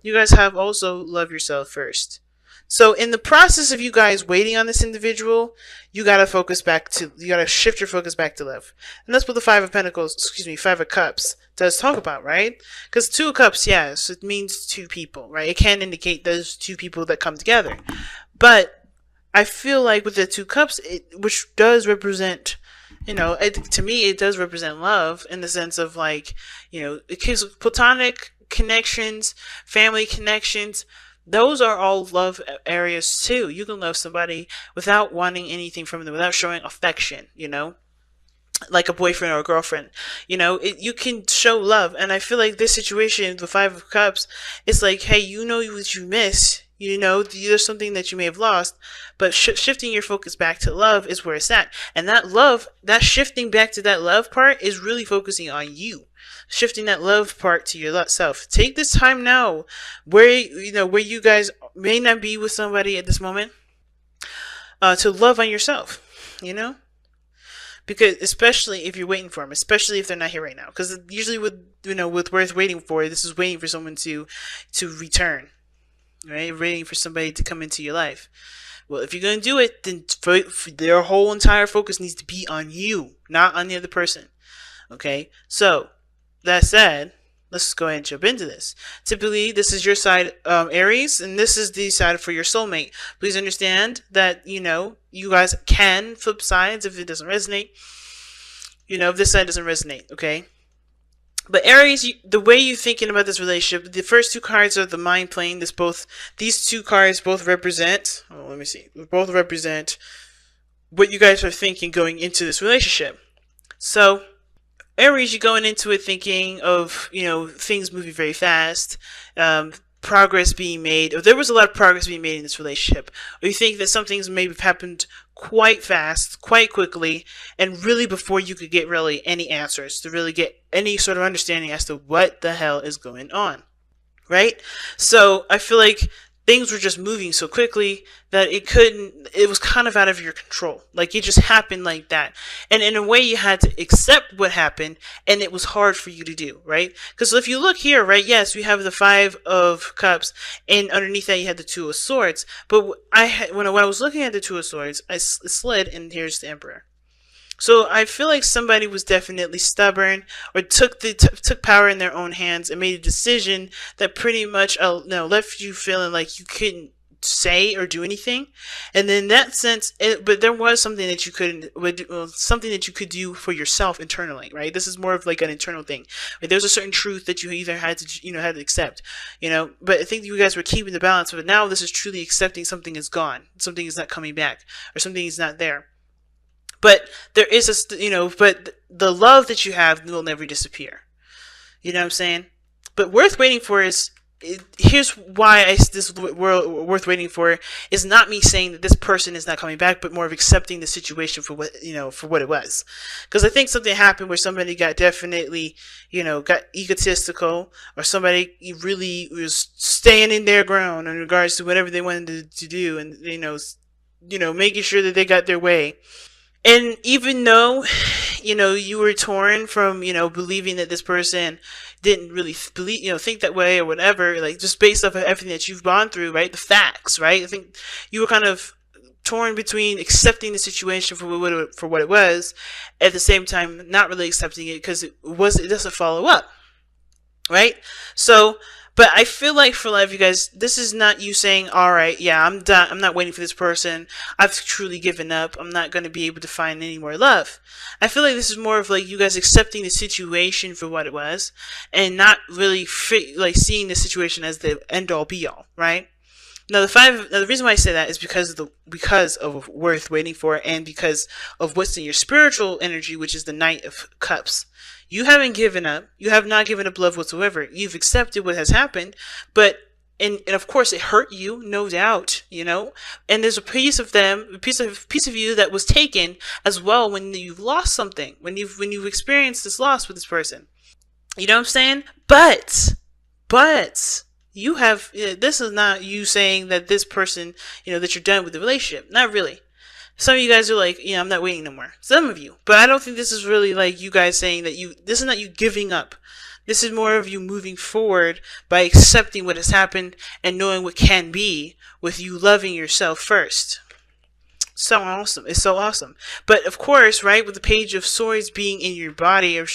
you guys have also love yourself first. So in the process of you guys waiting on this individual, you gotta shift your focus back to love. And that's what the Five of Pentacles, excuse me, Five of Cups does talk about, right? Because Two of Cups, yes, it means two people, right? It can indicate those two people that come together. But I feel like with the Two Cups, which does represent, to me, it does represent love in the sense of like, it gives platonic connections, family connections. Those are all love areas too. You can love somebody without wanting anything from them, without showing affection, like a boyfriend or a girlfriend. You can show love. And I feel like this situation, the Five of Cups, it's like, hey, you know what you miss. There's something that you may have lost, but shifting your focus back to love is where it's at. And that love, that shifting back to that love part is really focusing on you. Shifting that love part to yourself. Take this time now where you guys may not be with somebody at this moment, to love on yourself, because especially if you're waiting for them, especially if they're not here right now, because usually with worth waiting for, this is waiting for someone to return, right? Waiting for somebody to come into your life. Well, if you're going to do it, then for their whole entire focus needs to be on you, not on the other person. Okay? So, that said, let's go ahead and jump into this. Typically, this is your side, Aries, and this is the side for your soulmate. Please understand that, you guys can flip sides if it doesn't resonate. If this side doesn't resonate, okay? But Aries, the way you're thinking about this relationship, the first two cards are the mind plane. These two cards both represent, let me see, both represent what you guys are thinking going into this relationship. So, Aries, you're going into it thinking of, things moving very fast, progress being made, or there was a lot of progress being made in this relationship, or you think that some things maybe have happened quite fast, quite quickly, and really before you could get really any answers, to really get any sort of understanding as to what the hell is going on, right? So I feel like things were just moving so quickly that it was kind of out of your control. Like it just happened like that. And in a way you had to accept what happened, and it was hard for you to do, right? Because if you look here, right, yes, we have the Five of Cups, and underneath that you had the Two of Swords. But when I was looking at the Two of Swords, I slid, and here's the Emperor. So I feel like somebody was definitely stubborn, or took power in their own hands and made a decision that pretty much left you feeling like you couldn't say or do anything. And in that sense, but there was something that you something that you could do for yourself internally, right? This is more of like an internal thing. Like there's a certain truth that you either had to accept, But I think you guys were keeping the balance. But now this is truly accepting something is gone, something is not coming back, or something is not there. But there is but the love that you have will never disappear. You know what I'm saying? But worth waiting for here's why this worth waiting for is not me saying that this person is not coming back, but more of accepting the situation for what it was. Because I think something happened where somebody got definitely, got egotistical, or somebody really was staying in their ground in regards to whatever they wanted to do, and making sure that they got their way. And even though, you were torn from, believing that this person didn't really believe, think that way or whatever, like just based off of everything that you've gone through, right? The facts, right? I think you were kind of torn between accepting the situation for what it was, at the same time not really accepting it because it doesn't follow up, right? So, but I feel like for a lot of you guys, this is not you saying, all right, yeah, I'm done. I'm not waiting for this person. I've truly given up. I'm not going to be able to find any more love. I feel like this is more of like you guys accepting the situation for what it was, and not really seeing the situation as the end all be all, right? Now the reason why I say that is because of worth waiting for, and because of what's in your spiritual energy, which is the Knight of Cups. You haven't given up. You have not given up love whatsoever. You've accepted what has happened, but and of course it hurt you, no doubt, And there's a piece of you that was taken as well when you've lost something, when you've experienced this loss with this person. You know what I'm saying? But you have, this is not you saying that this person, that you're done with the relationship. Not really. Some of you guys are like, I'm not waiting no more. Some of you. But I don't think this is really like you guys saying that this is not you giving up. This is more of you moving forward by accepting what has happened and knowing what can be, with you loving yourself first. So awesome. It's so awesome. But of course, right, with the Page of Swords being in your body, or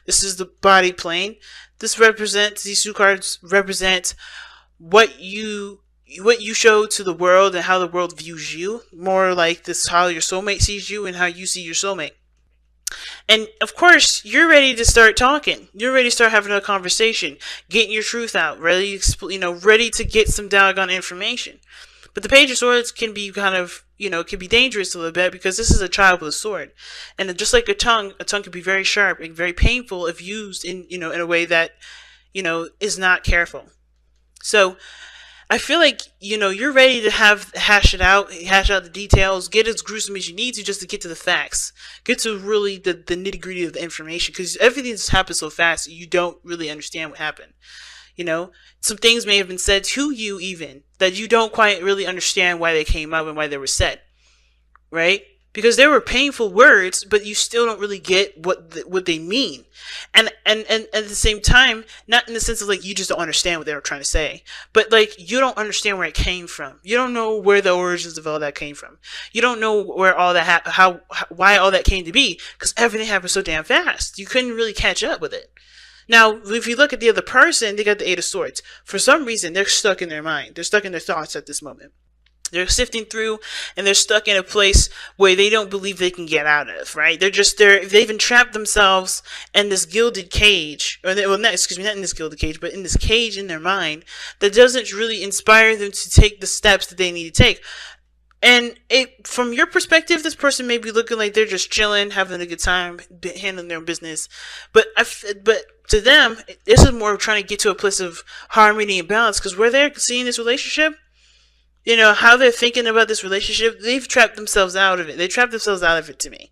this is the body plane. These two cards represent what you show to the world and how the world views you. More like this, how your soulmate sees you and how you see your soulmate. And of course, you're ready to start talking. You're ready to start having a conversation, getting your truth out, ready to get some doggone information. But the Page of Swords can be kind of, can be dangerous a little bit, because this is a child with a sword. And just like a tongue can be very sharp and very painful if used in a way that, is not careful. So I feel like, you're ready to hash out the details, get as gruesome as you need to, just to get to the facts, get to really the nitty gritty of the information, because everything's happened so fast, you don't really understand what happened. Some things may have been said to you even that you don't quite really understand why they came up and why they were said, right? Because they were painful words, but you still don't really get what they mean. And at the same time, not in the sense of like you just don't understand what they were trying to say, but like you don't understand where it came from. You don't know where the origins of all that came from. You don't know where all that why all that came to be, because everything happened so damn fast. You couldn't really catch up with it. Now, if you look at the other person, they got the Eight of Swords. For some reason, they're stuck in their mind. They're stuck in their thoughts at this moment. They're sifting through, and they're stuck in a place where they don't believe they can get out of, right? They've entrapped themselves in this gilded cage, not in this gilded cage, but in this cage in their mind that doesn't really inspire them to take the steps that they need to take. And from your perspective, this person may be looking like they're just chilling, having a good time, handling their own business. But to them, this is more trying to get to a place of harmony and balance, because where they're seeing this relationship, how they're thinking about this relationship, they've trapped themselves out of it. They trapped themselves out of it to me.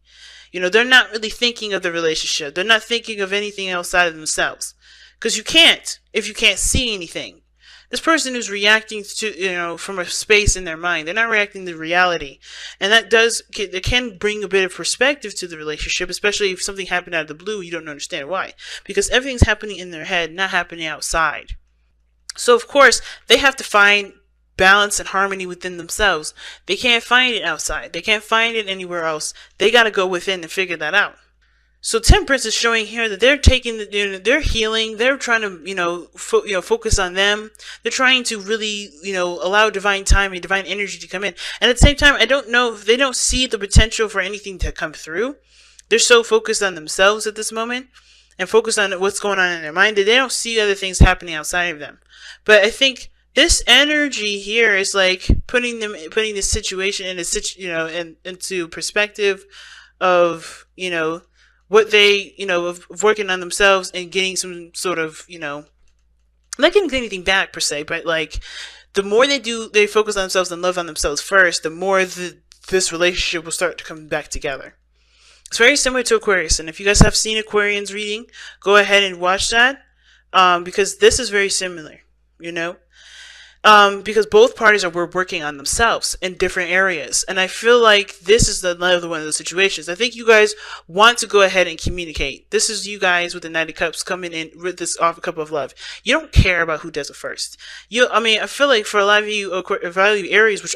They're not really thinking of the relationship. They're not thinking of anything outside of themselves. Because you can't, if you can't see anything. This person is reacting to, from a space in their mind. They're not reacting to reality. And it can bring a bit of perspective to the relationship, especially if something happened out of the blue, you don't understand why. Because everything's happening in their head, not happening outside. So, of course, they have to find balance and harmony within themselves. They can't find it outside. They can't find it anywhere else. They got to go within and figure that out. So Temperance is showing here that they're they're healing. They're trying to, focus on them. They're trying to really, allow divine time and divine energy to come in. And at the same time, I don't know if they don't see the potential for anything to come through. They're so focused on themselves at this moment and focused on what's going on in their mind that they don't see other things happening outside of them. But I think this energy here is like putting this situation into perspective of, what they, of working on themselves and getting some sort of, not getting anything back per se, but like the more they focus on themselves and love on themselves first, the more this relationship will start to come back together. It's very similar to Aquarius, and if you guys have seen Aquarian's reading, go ahead and watch that, because this is very similar, because both parties were working on themselves in different areas. And I feel like this is another one of those situations. I think you guys want to go ahead and communicate. This is you guys with the Knight of Cups coming in with this cup of love. You don't care about who does it first. I feel like for a lot of you Aries,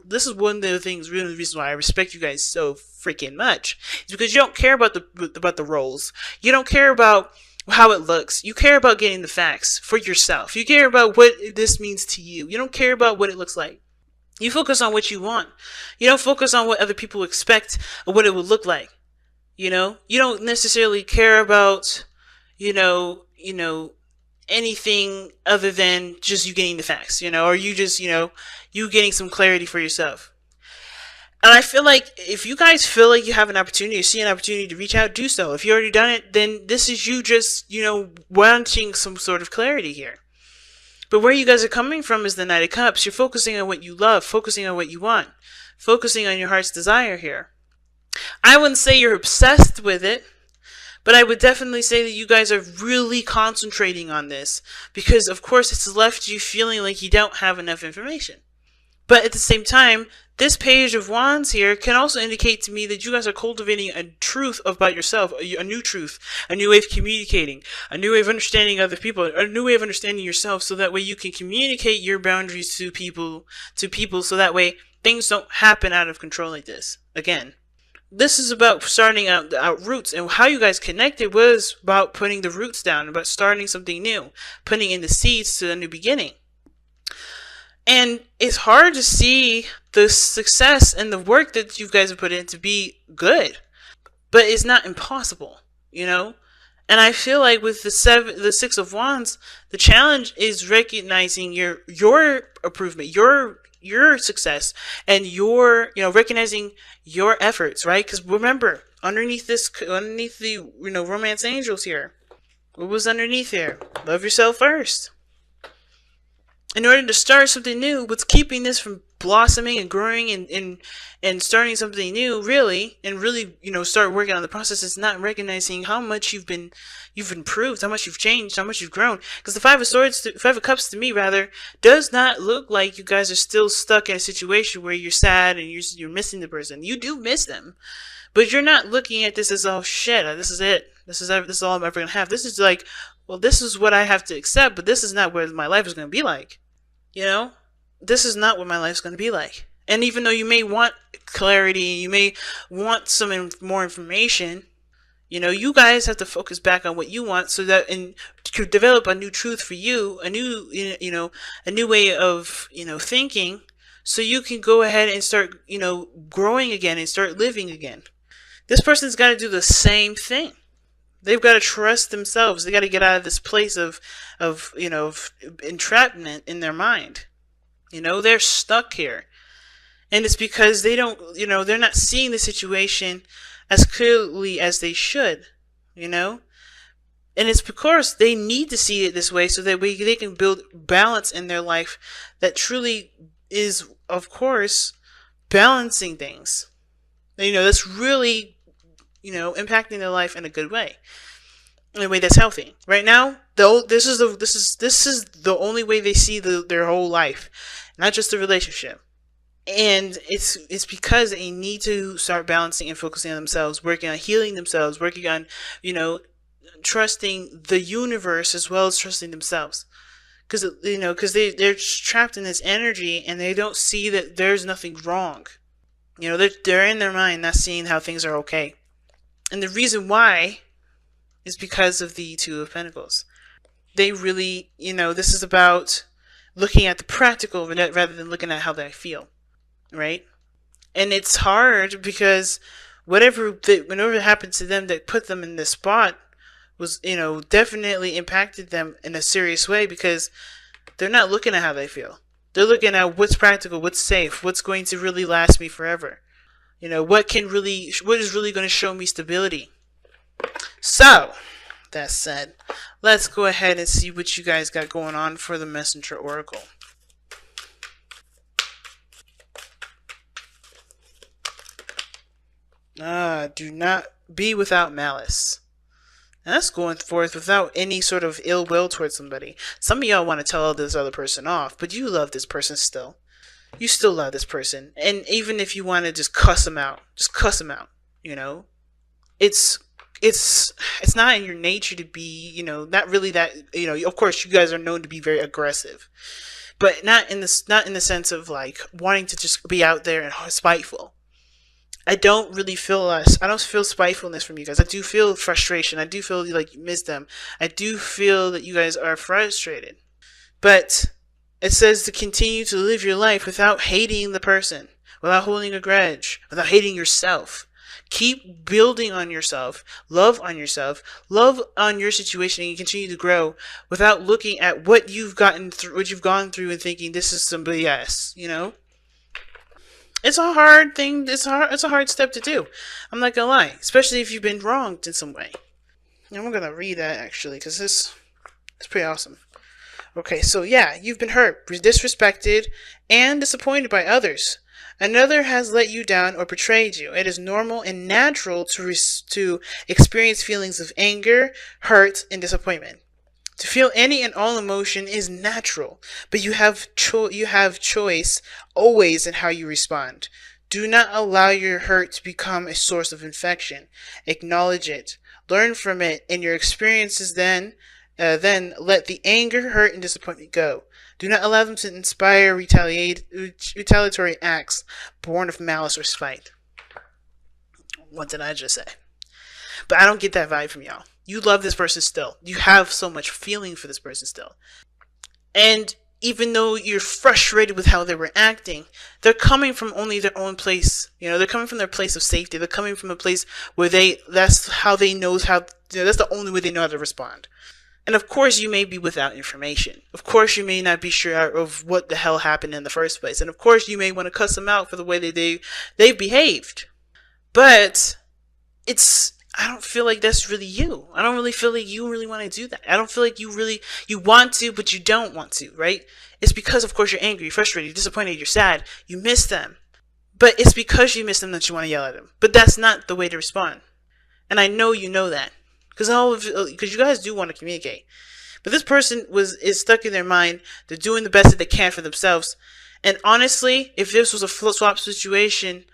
this is one of the things, really the reason why I respect you guys so freaking much, is because you don't care about the roles. You don't care about how it looks. You care about getting the facts for yourself. You care about what this means to you. You don't care about what it looks like. You focus on what you want. You don't focus on what other people expect or what it would look like. You don't necessarily care about, anything other than just you getting the facts, or you just, you getting some clarity for yourself. And I feel like if you guys feel like you have an opportunity or see an opportunity to reach out, do so. If you already done it, then this is you just, wanting some sort of clarity here. But where you guys are coming from is the Knight of Cups. You're focusing on what you love, focusing on what you want, focusing on your heart's desire here. I wouldn't say you're obsessed with it, but I would definitely say that you guys are really concentrating on this because, of course, it's left you feeling like you don't have enough information. But at the same time, this page of wands here can also indicate to me that you guys are cultivating a truth about yourself, a new truth, a new way of communicating, a new way of understanding other people, a new way of understanding yourself, so that way you can communicate your boundaries to people, so that way things don't happen out of control like this. Again, this is about starting out roots, and how you guys connected was about putting the roots down, about starting something new, putting in the seeds to a new beginning. And it's hard to see the success and the work that you guys have put in to be good, but it's not impossible, you know? And I feel like with the Six of Wands, the challenge is recognizing your improvement, your success, and your, recognizing your efforts, right? Because remember, underneath the, romance angels here, what was underneath here? Love yourself first. In order to start something new, what's keeping this from blossoming and growing and starting something new, really, and really, start working on the process, is not recognizing how much you've improved, how much you've changed, how much you've grown. Because the Five of Cups to me, rather, does not look like you guys are still stuck in a situation where you're sad and you're missing the person. You do miss them, but you're not looking at this as, oh shit, this is it. This is all I'm ever gonna have. This is like, well, this is what I have to accept, but this is not what my life is gonna be like. This is not what my life's going to be like. And even though you may want clarity, you may want some more information, you guys have to focus back on what you want, so that to develop a new truth for you, a new, a new way of, thinking, so you can go ahead and start, growing again and start living again. This person's got to do the same thing. They've got to trust themselves. They got to get out of this place of entrapment in their mind. They're stuck here. And it's because they don't, they're not seeing the situation as clearly as they should, And it's because they need to see it this way, so that they can build balance in their life that truly is, of course, balancing things. That's really, impacting their life in a good way, in a way that's healthy. Right now, though, this is the only way they see their whole life, not just the relationship. And it's because they need to start balancing and focusing on themselves, working on healing themselves, working on, trusting the universe as well as trusting themselves. Because they're trapped in this energy, and they don't see that there's nothing wrong. They're in their mind, not seeing how things are okay. And the reason why is because of the Two of Pentacles. They really, this is about looking at the practical rather than looking at how they feel, right? And it's hard because whenever happened to them that put them in this spot was, definitely impacted them in a serious way, because they're not looking at how they feel. They're looking at what's practical, what's safe, what's going to really last me forever. What is really going to show me stability. So, that said, let's go ahead and see what you guys got going on for the Messenger Oracle. Do not be without malice. And that's going forth without any sort of ill will towards somebody. Some of y'all want to tell this other person off, but you love this person still. You still love this person. And even if you want to just cuss them out, It's not in your nature to be, not really that, of course you guys are known to be very aggressive, but not in the sense of like wanting to just be out there and spiteful. I don't feel spitefulness from you guys. I do feel frustration. I do feel like you miss them. I do feel that you guys are frustrated. But it says to continue to live your life without hating the person, without holding a grudge, without hating yourself. Keep building on yourself, love on your situation, and you continue to grow without looking at what you've gone through and thinking this is some BS, It's a hard thing. It's a hard step to do. I'm not gonna lie, especially if you've been wronged in some way. And I'm gonna read that actually, because it's pretty awesome. Okay, so yeah, you've been hurt, disrespected, and disappointed by others. Another has let you down or betrayed you. It is normal and natural to experience feelings of anger, hurt, and disappointment. To feel any and all emotion is natural, but you have choice always in how you respond. Do not allow your hurt to become a source of infection. Acknowledge it, learn from it, and your experiences then let the anger, hurt, and disappointment go. Do not allow them to inspire retaliatory acts born of malice or spite. What did I just say? But I don't get that vibe from y'all. You love this person still. You have so much feeling for this person still. And even though you're frustrated with how they were acting, they're coming from only their own place. They're coming from their place of safety. They're coming from a place where that's how they know how, that's the only way they know how to respond. And of course, you may be without information. Of course, you may not be sure of what the hell happened in the first place. And of course, you may want to cuss them out for the way that they've behaved. But I don't feel like that's really you. I don't really feel like you really want to do that. I don't feel like you want to, but you don't want to, right? It's because, of course, you're angry, you're frustrated, you're disappointed, you're sad, you miss them. But it's because you miss them that you want to yell at them. But that's not the way to respond. And I know you know that. Because you guys do want to communicate. But this person is stuck in their mind. They're doing the best that they can for themselves. And honestly, if this was a flip-swap situation,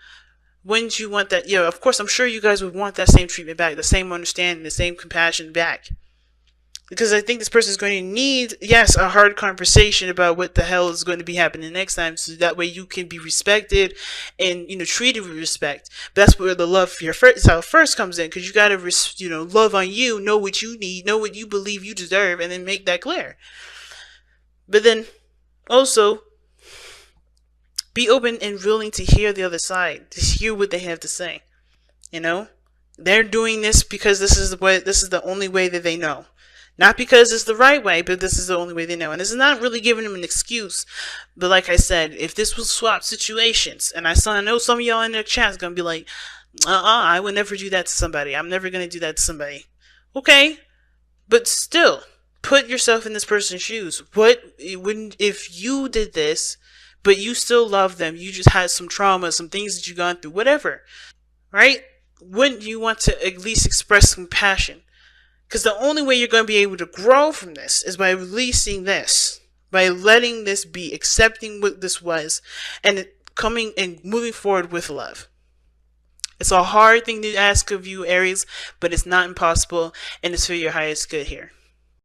wouldn't you want that? Of course, I'm sure you guys would want that same treatment back, the same understanding, the same compassion back. Because I think this person is going to need, yes, a hard conversation about what the hell is going to be happening next time, so that way you can be respected and, treated with respect. But that's where the love for yourself first comes in, because you got to, love on you, know what you need, know what you believe you deserve, and then make that clear. But then also, be open and willing to hear the other side, to hear what they have to say. They're doing this because this is the only way that they know. Not because it's the right way, but this is the only way they know. And this is not really giving them an excuse. But like I said, if this was swap situations, and I know some of y'all in the chat is going to be like, I would never do that to somebody. I'm never going to do that to somebody. Okay. But still, put yourself in this person's shoes. If you did this, but you still love them, you just had some trauma, some things that you've gone through, whatever, right? Wouldn't you want to at least express compassion? Because the only way you're going to be able to grow from this is by releasing this, by letting this be, accepting what this was, and coming and moving forward with love. It's a hard thing to ask of you, Aries, but it's not impossible, and it's for your highest good here.